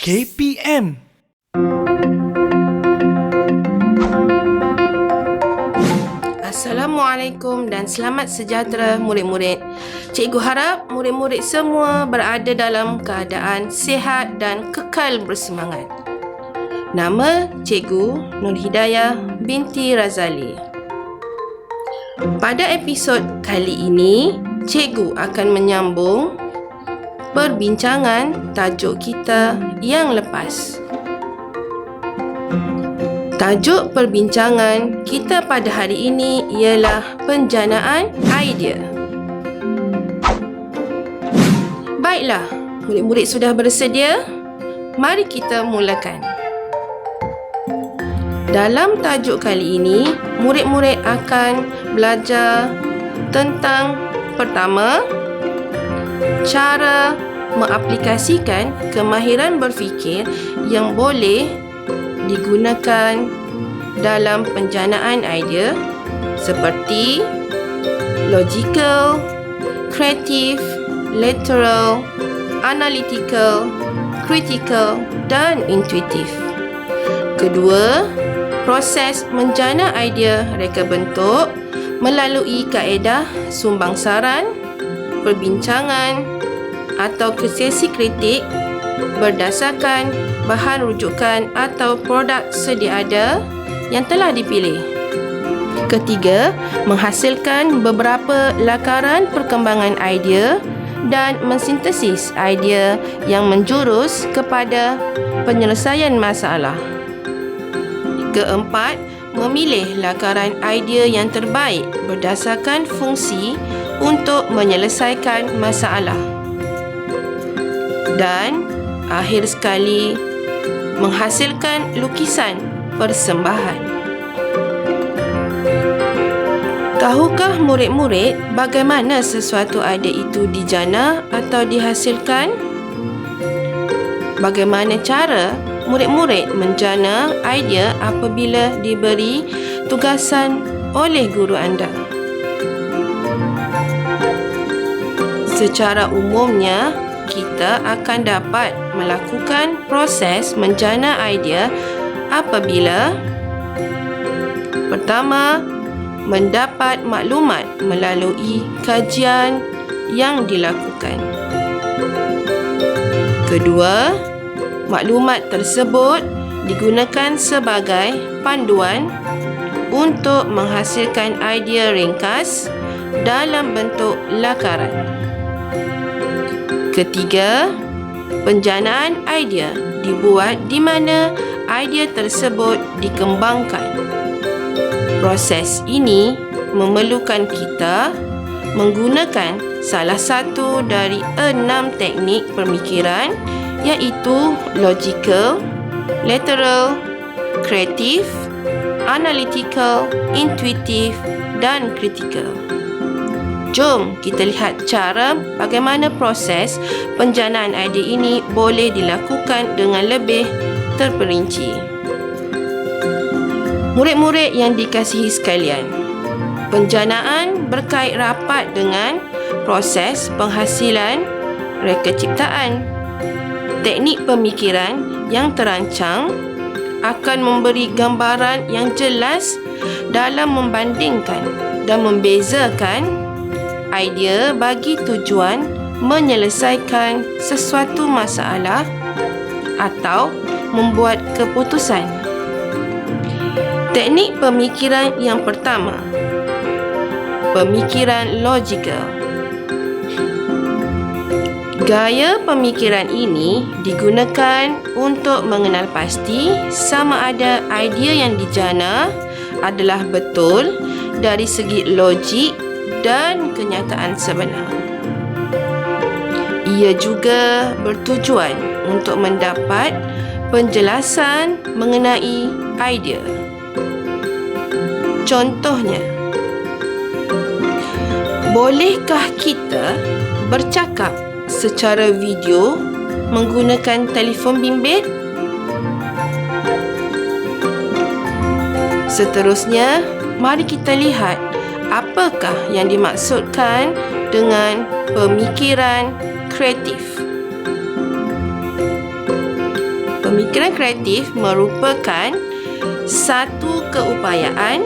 KPM. Assalamualaikum dan selamat sejahtera murid-murid. Cikgu harap murid-murid semua berada dalam keadaan sihat dan kekal bersemangat. Nama Cikgu Nur Hidayah binti Razali. Pada episod kali ini, Cikgu akan menyambung perbincangan tajuk kita yang lepas. Tajuk perbincangan kita pada hari ini ialah penjanaan idea. Baiklah, murid-murid sudah bersedia? Mari kita mulakan. Dalam tajuk kali ini, murid-murid akan belajar tentang pertama, cara mengaplikasikan kemahiran berfikir yang boleh digunakan dalam penjanaan idea seperti logical, creative, lateral, analytical, critical dan intuitif. Kedua, proses menjana idea reka bentuk melalui kaedah sumbangsaran, perbincangan atau sesi kritik berdasarkan bahan rujukan atau produk sedia ada yang telah dipilih. Ketiga, menghasilkan beberapa lakaran perkembangan idea dan mensintesis idea yang menjurus kepada penyelesaian masalah. Keempat, memilih lakaran idea yang terbaik berdasarkan fungsi untuk menyelesaikan masalah. Dan akhir sekali, menghasilkan lukisan persembahan. Tahukah murid-murid bagaimana sesuatu idea itu dijana atau dihasilkan? Bagaimana cara murid-murid menjana idea apabila diberi tugasan oleh guru anda? Secara umumnya, kita akan dapat melakukan proses menjana idea apabila pertama, mendapat maklumat melalui kajian yang dilakukan. Kedua, maklumat tersebut digunakan sebagai panduan untuk menghasilkan idea ringkas dalam bentuk lakaran. Ketiga, penjanaan idea dibuat di mana idea tersebut dikembangkan. Proses ini memerlukan kita menggunakan salah satu dari 6 teknik pemikiran iaitu logical, lateral, creative, analytical, intuitive dan critical. Jom kita lihat cara bagaimana proses penjanaan idea ini boleh dilakukan dengan lebih terperinci. Murid-murid yang dikasihi sekalian, penjanaan berkait rapat dengan proses penghasilan reka ciptaan. Teknik pemikiran yang terancang akan memberi gambaran yang jelas dalam membandingkan dan membezakan idea bagi tujuan menyelesaikan sesuatu masalah atau membuat keputusan. Teknik pemikiran yang pertama, pemikiran logikal. Gaya pemikiran ini digunakan untuk mengenal pasti sama ada idea yang dijana adalah betul dari segi logik dan kenyataan sebenar. Ia juga bertujuan untuk mendapat penjelasan mengenai idea. Contohnya, bolehkah kita bercakap secara video menggunakan telefon bimbit? Seterusnya, mari kita lihat apakah yang dimaksudkan dengan pemikiran kreatif. Pemikiran kreatif merupakan satu keupayaan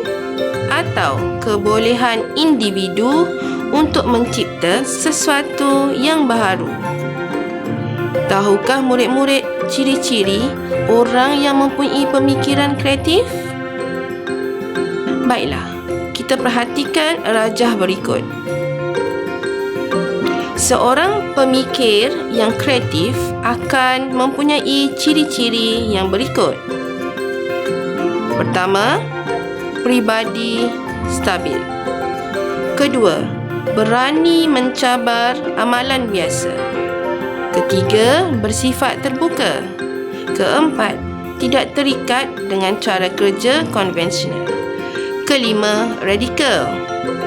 atau kebolehan individu untuk mencipta sesuatu yang baharu. Tahukah murid-murid ciri-ciri orang yang mempunyai pemikiran kreatif? Baiklah, kita perhatikan rajah berikut. Seorang pemikir yang kreatif akan mempunyai ciri-ciri yang berikut. Pertama, pribadi stabil. Kedua, berani mencabar amalan biasa. Ketiga, bersifat terbuka. Keempat, tidak terikat dengan cara kerja konvensional. Kelima, radikal.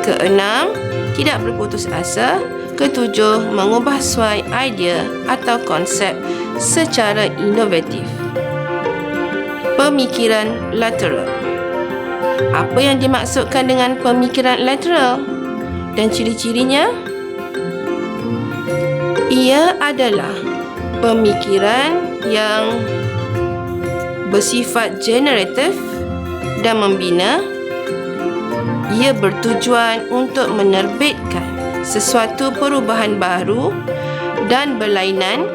Keenam, tidak berputus asa. Ketujuh, mengubah suai idea atau konsep secara inovatif. Pemikiran lateral. Apa yang dimaksudkan dengan pemikiran lateral dan ciri-cirinya? Ia adalah pemikiran yang bersifat generatif dan membina. Ia bertujuan untuk menerbitkan sesuatu perubahan baru dan berlainan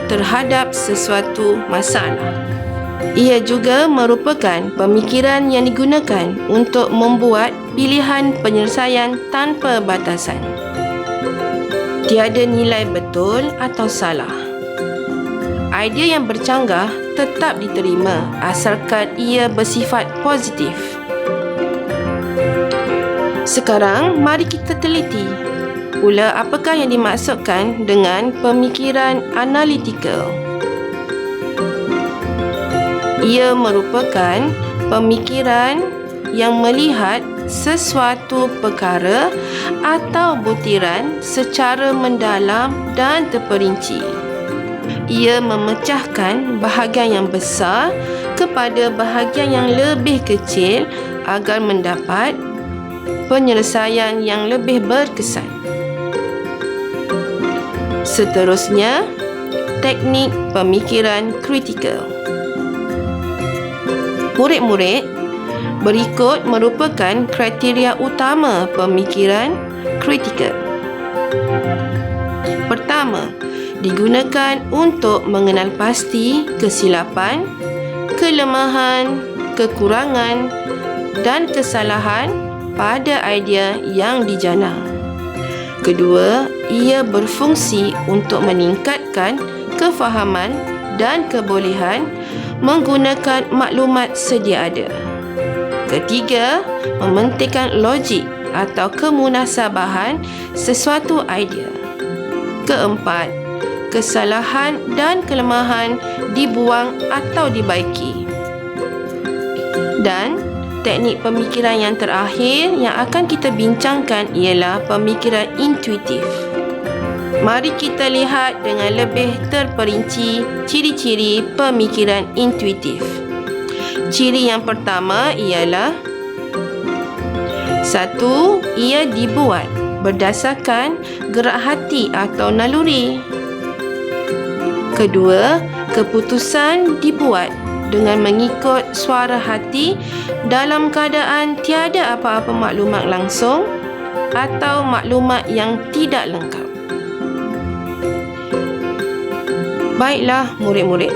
terhadap sesuatu masalah. Ia juga merupakan pemikiran yang digunakan untuk membuat pilihan penyelesaian tanpa batasan. Tiada nilai betul atau salah. Idea yang bercanggah tetap diterima asalkan ia bersifat positif. Sekarang, mari kita teliti pula apakah yang dimaksudkan dengan pemikiran analytical. Ia merupakan pemikiran yang melihat sesuatu perkara atau butiran secara mendalam dan terperinci. Ia memecahkan bahagian yang besar kepada bahagian yang lebih kecil agar mendapat penyelesaian yang lebih berkesan. Seterusnya, teknik pemikiran kritikal. Murid-murid, berikut merupakan kriteria utama pemikiran kritikal. Pertama, digunakan untuk mengenal pasti kesilapan, kelemahan, kekurangan dan kesalahan pada idea yang dijana. Kedua, ia berfungsi untuk meningkatkan kefahaman dan kebolehan menggunakan maklumat sedia ada. Ketiga, mementingkan logik atau kemunasabahan sesuatu idea. Keempat, kesalahan dan kelemahan dibuang atau dibaiki. Dan teknik pemikiran yang terakhir yang akan kita bincangkan ialah pemikiran intuitif. Mari kita lihat dengan lebih terperinci ciri-ciri pemikiran intuitif. Ciri yang pertama ialah 1. Ia dibuat berdasarkan gerak hati atau naluri. Kedua, keputusan dibuat dengan mengikut suara hati dalam keadaan tiada apa-apa maklumat langsung atau maklumat yang tidak lengkap. Baiklah murid-murid,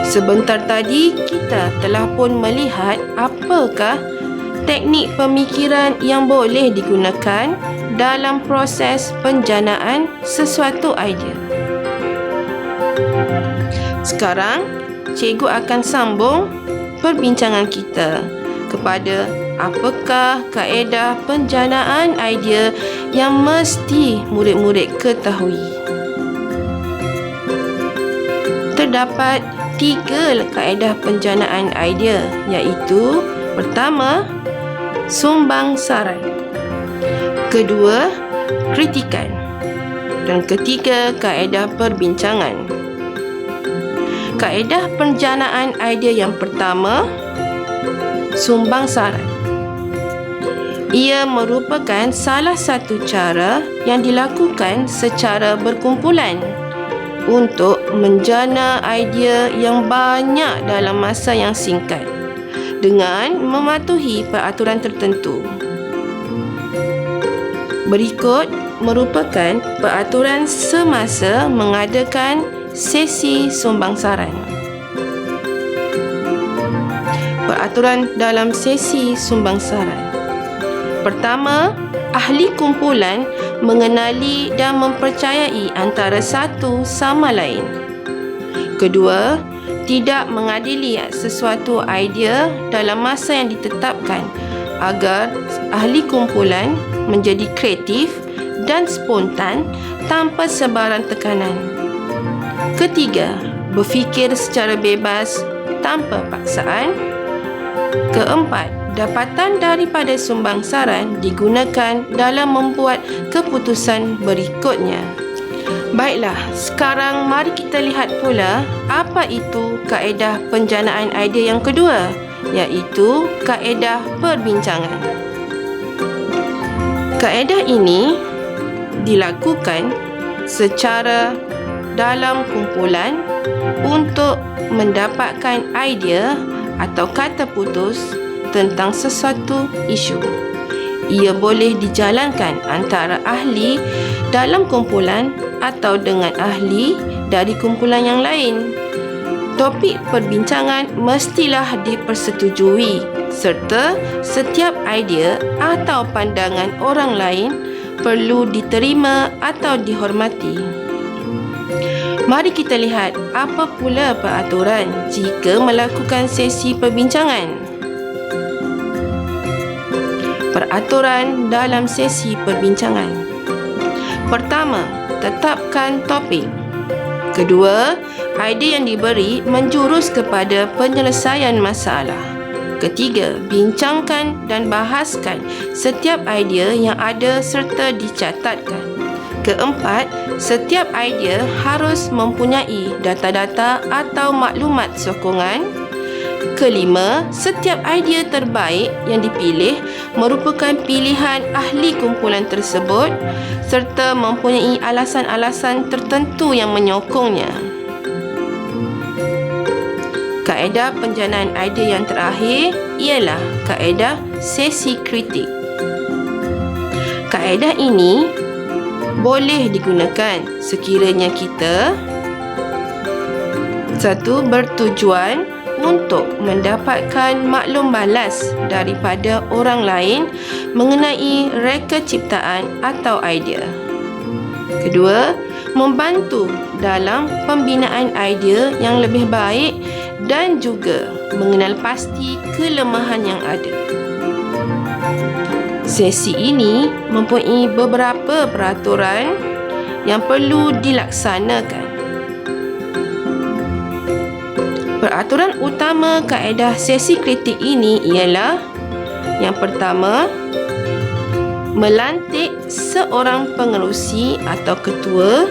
sebentar tadi kita telah pun melihat apakah teknik pemikiran yang boleh digunakan dalam proses penjanaan sesuatu idea. Sekarang, cikgu akan sambung perbincangan kita kepada apakah kaedah penjanaan idea yang mesti murid-murid ketahui. Terdapat 3 kaedah penjanaan idea, iaitu pertama, sumbang saran. Kedua, kritikan. Dan ketiga, kaedah perbincangan. Kaedah penjanaan idea yang pertama, sumbang saran. Ia merupakan salah satu cara yang dilakukan secara berkumpulan untuk menjana idea yang banyak dalam masa yang singkat dengan mematuhi peraturan tertentu. Berikut merupakan peraturan semasa mengadakan sesi sumbang saran. Peraturan dalam sesi sumbang saran. Pertama, ahli kumpulan mengenali dan mempercayai antara satu sama lain. Kedua, tidak mengadili sesuatu idea dalam masa yang ditetapkan agar ahli kumpulan menjadi kreatif dan spontan tanpa sebarang tekanan. Ketiga, berfikir secara bebas tanpa paksaan. Keempat, dapatan daripada sumbangsaran digunakan dalam membuat keputusan berikutnya. Baiklah, sekarang mari kita lihat pula apa itu kaedah penjanaan idea yang kedua, iaitu kaedah perbincangan. Kaedah ini dilakukan secara dalam kumpulan untuk mendapatkan idea atau kata putus tentang sesuatu isu. Ia boleh dijalankan antara ahli dalam kumpulan atau dengan ahli dari kumpulan yang lain. Topik perbincangan mestilah dipersetujui serta setiap idea atau pandangan orang lain perlu diterima atau dihormati. Mari kita lihat apa pula peraturan jika melakukan sesi perbincangan. Peraturan dalam sesi perbincangan. Pertama, tetapkan topik. Kedua, idea yang diberi menjurus kepada penyelesaian masalah. Ketiga, bincangkan dan bahaskan setiap idea yang ada serta dicatatkan. Keempat, setiap idea harus mempunyai data-data atau maklumat sokongan. Kelima, setiap idea terbaik yang dipilih merupakan pilihan ahli kumpulan tersebut serta mempunyai alasan-alasan tertentu yang menyokongnya. Kaedah penjanaan idea yang terakhir ialah kaedah sesi kritik. Kaedah ini boleh digunakan sekiranya kita satu, bertujuan untuk mendapatkan maklum balas daripada orang lain mengenai reka ciptaan atau idea. Kedua, membantu dalam pembinaan idea yang lebih baik dan juga mengenal pasti kelemahan yang ada. Sesi ini mempunyai beberapa peraturan yang perlu dilaksanakan. Peraturan utama kaedah sesi kritik ini ialah yang pertama, melantik seorang pengerusi atau ketua.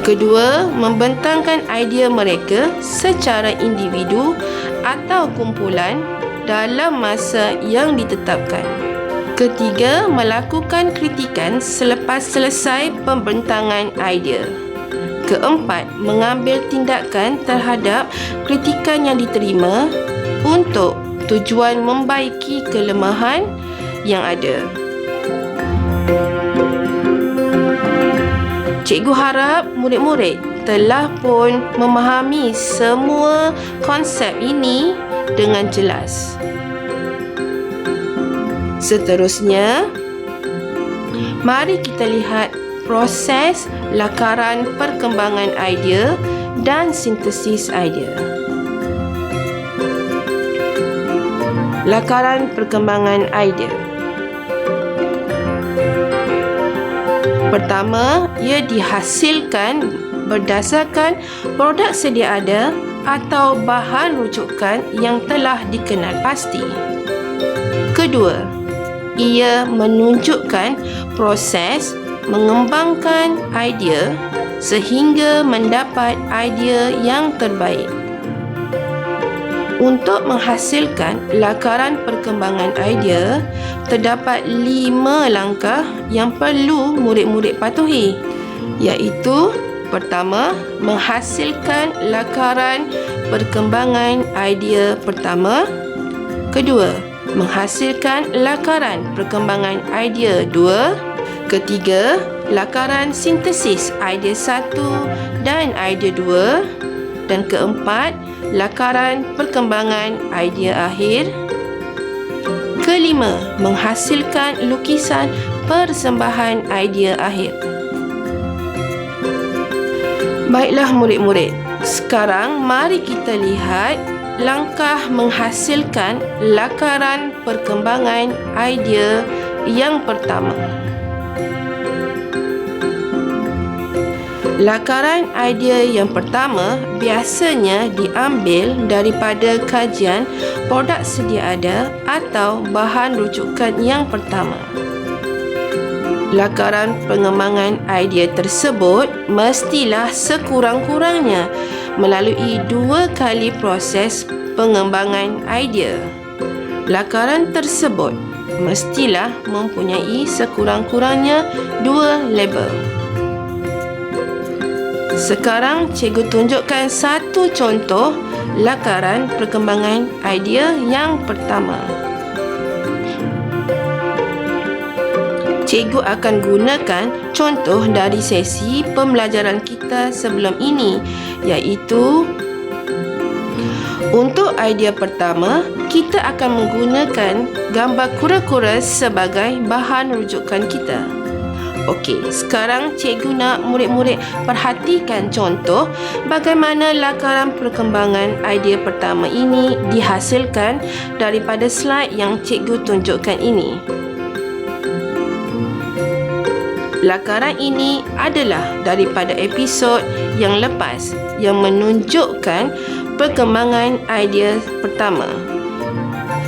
Kedua, membentangkan idea mereka secara individu atau kumpulan dalam masa yang ditetapkan. Ketiga, melakukan kritikan selepas selesai pembentangan idea. Keempat, mengambil tindakan terhadap kritikan yang diterima untuk tujuan membaiki kelemahan yang ada. Cikgu harap murid-murid telah pun memahami semua konsep ini dengan jelas. Seterusnya, mari kita lihat proses lakaran perkembangan idea dan sintesis idea. Lakaran perkembangan idea. Pertama, ia dihasilkan berdasarkan produk sedia ada atau bahan rujukan yang telah dikenal pasti. Kedua, ia menunjukkan proses mengembangkan idea sehingga mendapat idea yang terbaik. Untuk menghasilkan lakaran perkembangan idea, terdapat 5 langkah yang perlu murid-murid patuhi, iaitu Pertama, menghasilkan lakaran perkembangan idea pertama. Kedua, menghasilkan lakaran perkembangan idea dua. Ketiga, lakaran sintesis idea satu dan idea dua. Dan keempat, lakaran perkembangan idea akhir. Kelima, menghasilkan lukisan persembahan idea akhir. Baiklah murid-murid, sekarang mari kita lihat langkah menghasilkan lakaran perkembangan idea yang pertama. Lakaran idea yang pertama biasanya diambil daripada kajian produk sedia ada atau bahan rujukan yang pertama. Lakaran pengembangan idea tersebut mestilah sekurang-kurangnya melalui 2 kali proses pengembangan idea. Lakaran tersebut mestilah mempunyai sekurang-kurangnya 2 label. Sekarang cikgu tunjukkan satu contoh lakaran perkembangan idea yang pertama. Cikgu akan gunakan contoh dari sesi pembelajaran kita sebelum ini, iaitu untuk idea pertama, kita akan menggunakan gambar kura-kura sebagai bahan rujukan kita. Okey, sekarang cikgu nak murid-murid perhatikan contoh bagaimana lakaran perkembangan idea pertama ini dihasilkan daripada slide yang cikgu tunjukkan ini. Lakaran ini adalah daripada episod yang lepas yang menunjukkan perkembangan idea pertama.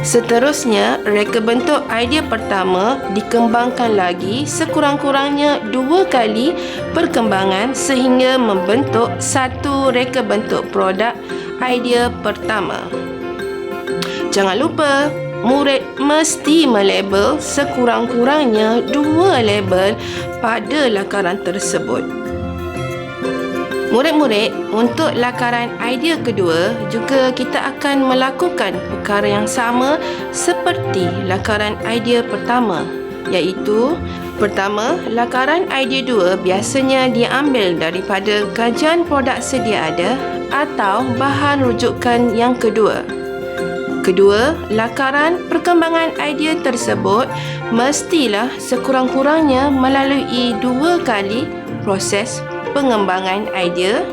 Seterusnya, reka bentuk idea pertama dikembangkan lagi sekurang-kurangnya 2 kali perkembangan sehingga membentuk satu reka bentuk produk idea pertama. Jangan lupa, murid mesti melabel sekurang-kurangnya 2 label pada lakaran tersebut. Murid-murid, untuk lakaran idea kedua juga kita akan melakukan perkara yang sama seperti lakaran idea pertama, iaitu pertama, lakaran idea 2 biasanya diambil daripada kajian produk sedia ada atau bahan rujukan yang kedua. Kedua, lakaran perkembangan idea tersebut mestilah sekurang-kurangnya melalui 2 kali proses pengembangan idea.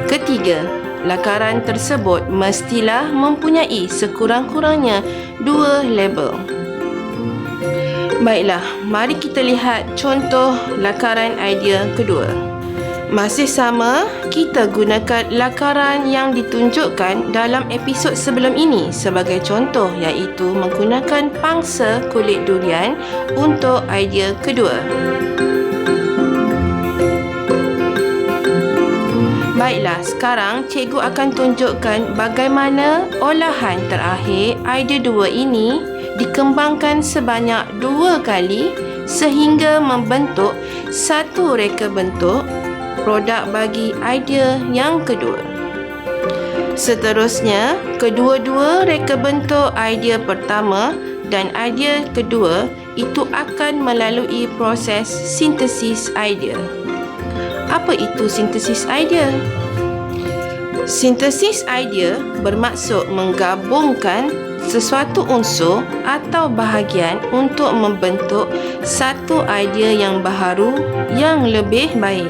Ketiga, lakaran tersebut mestilah mempunyai sekurang-kurangnya 2 label. Baiklah, mari kita lihat contoh lakaran idea kedua. Masih sama, kita gunakan lakaran yang ditunjukkan dalam episod sebelum ini sebagai contoh, iaitu menggunakan pangsa kulit durian untuk idea kedua. Baiklah, sekarang cikgu akan tunjukkan bagaimana olahan terakhir idea 2 ini dikembangkan sebanyak 2 kali sehingga membentuk satu reka bentuk produk bagi idea yang kedua. Seterusnya, kedua-dua reka bentuk idea pertama dan idea kedua itu akan melalui proses sintesis idea. Apa itu sintesis idea? Sintesis idea bermaksud menggabungkan sesuatu unsur atau bahagian untuk membentuk satu idea yang baharu yang lebih baik.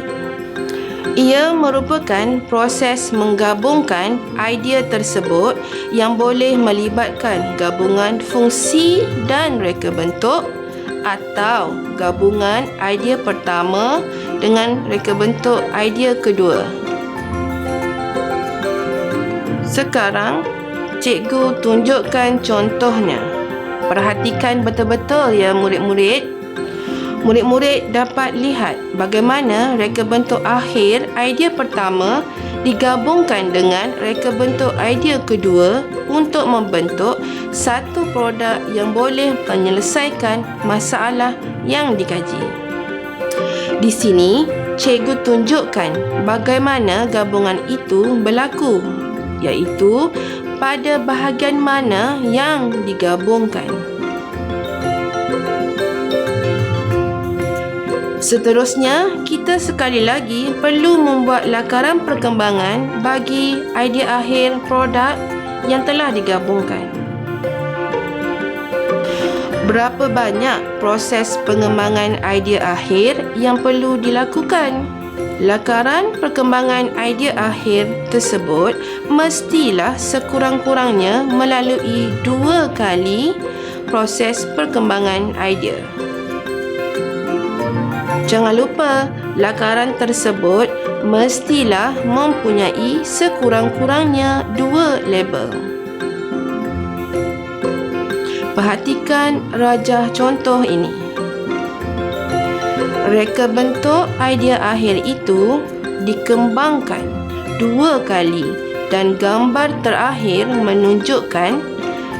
Ia merupakan proses menggabungkan idea tersebut yang boleh melibatkan gabungan fungsi dan reka bentuk atau gabungan idea pertama dengan reka bentuk idea kedua. Sekarang, cikgu tunjukkan contohnya. Perhatikan betul-betul ya murid-murid. Murid-murid dapat lihat bagaimana reka bentuk akhir idea pertama digabungkan dengan reka bentuk idea kedua untuk membentuk satu produk yang boleh menyelesaikan masalah yang dikaji. Di sini, cikgu tunjukkan bagaimana gabungan itu berlaku, iaitu pada bahagian mana yang digabungkan. Seterusnya, kita sekali lagi perlu membuat lakaran perkembangan bagi idea akhir produk yang telah digabungkan. Berapa banyak proses pengembangan idea akhir yang perlu dilakukan? Lakaran perkembangan idea akhir tersebut mestilah sekurang-kurangnya melalui 2 kali proses perkembangan idea. Jangan lupa, lakaran tersebut mestilah mempunyai sekurang-kurangnya 2 label. Perhatikan rajah contoh ini. Reka bentuk idea akhir itu dikembangkan 2 kali dan gambar terakhir menunjukkan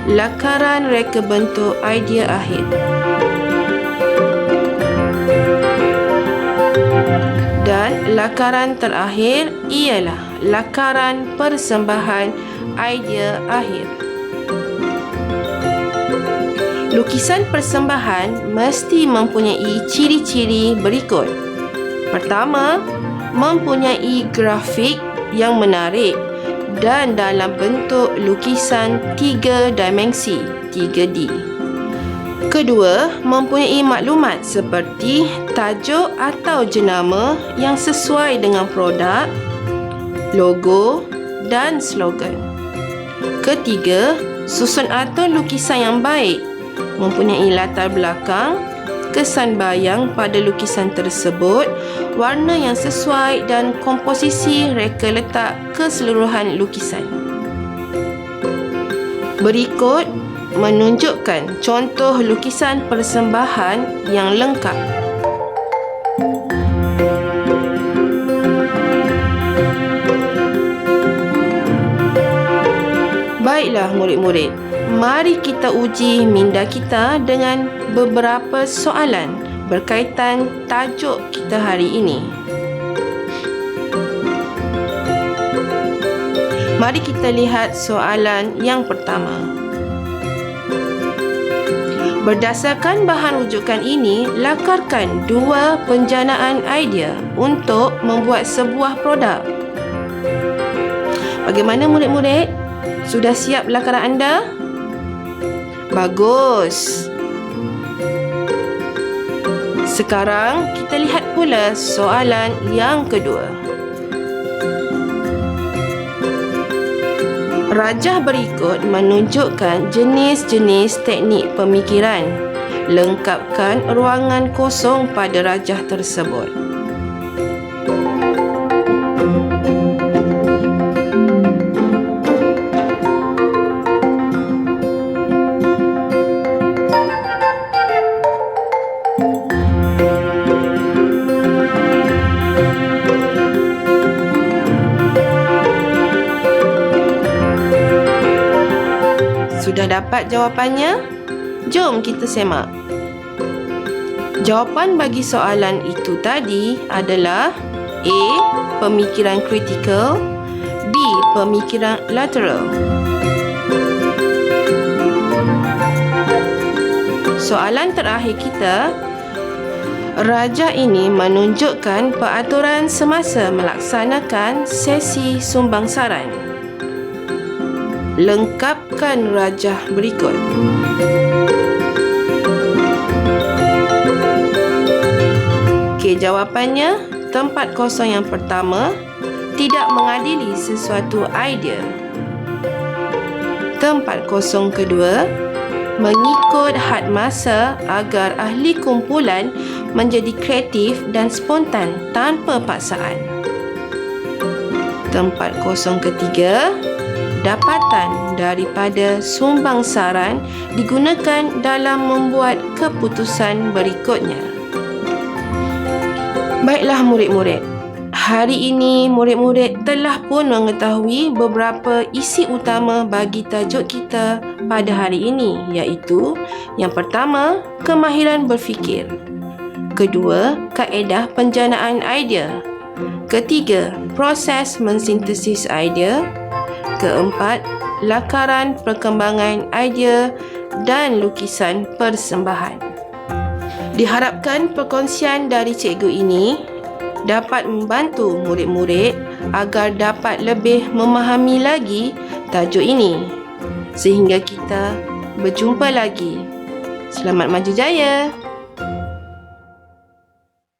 lakaran reka bentuk idea akhir. Dan lakaran terakhir ialah lakaran persembahan idea akhir. Lukisan persembahan mesti mempunyai ciri-ciri berikut. Pertama, mempunyai grafik yang menarik dan dalam bentuk lukisan 3 dimensi, 3D. Kedua, mempunyai maklumat seperti tajuk atau jenama yang sesuai dengan produk, logo dan slogan. Ketiga, susun atur lukisan yang baik, mempunyai latar belakang, kesan bayang pada lukisan tersebut, warna yang sesuai dan komposisi reka letak keseluruhan lukisan. Berikut menunjukkan contoh lukisan persembahan yang lengkap. Baiklah murid-murid, mari kita uji minda kita dengan beberapa soalan berkaitan tajuk kita hari ini. Mari kita lihat soalan yang pertama. Berdasarkan bahan rujukan ini, lakarkan 2 penjanaan idea untuk membuat sebuah produk. Bagaimana murid-murid? Sudah siap lakaran anda? Bagus. Sekarang kita lihat pula soalan yang kedua. Rajah berikut menunjukkan jenis-jenis teknik pemikiran. Lengkapkan ruangan kosong pada rajah tersebut. Sudah dapat jawapannya? Jom kita semak. Jawapan bagi soalan itu tadi adalah A. Pemikiran kritikal, B. Pemikiran lateral. Soalan terakhir kita, rajah ini menunjukkan peraturan semasa melaksanakan sesi sumbangsaran. Lengkapkan rajah berikut. Okey, jawapannya, tempat kosong yang pertama, tidak mengadili sesuatu idea. Tempat kosong kedua, mengikut had masa agar ahli kumpulan menjadi kreatif dan spontan tanpa paksaan. Tempat kosong ketiga, dapatan daripada sumbangsaran digunakan dalam membuat keputusan berikutnya. Baiklah murid-murid, hari ini murid-murid telah pun mengetahui beberapa isi utama bagi tajuk kita pada hari ini, iaitu yang pertama, kemahiran berfikir. Kedua, kaedah penjanaan idea. Ketiga, proses mensintesis idea. Keempat, lakaran perkembangan idea dan lukisan persembahan. Diharapkan perkongsian dari cikgu ini dapat membantu murid-murid agar dapat lebih memahami lagi tajuk ini. Sehingga kita berjumpa lagi. Selamat maju jaya!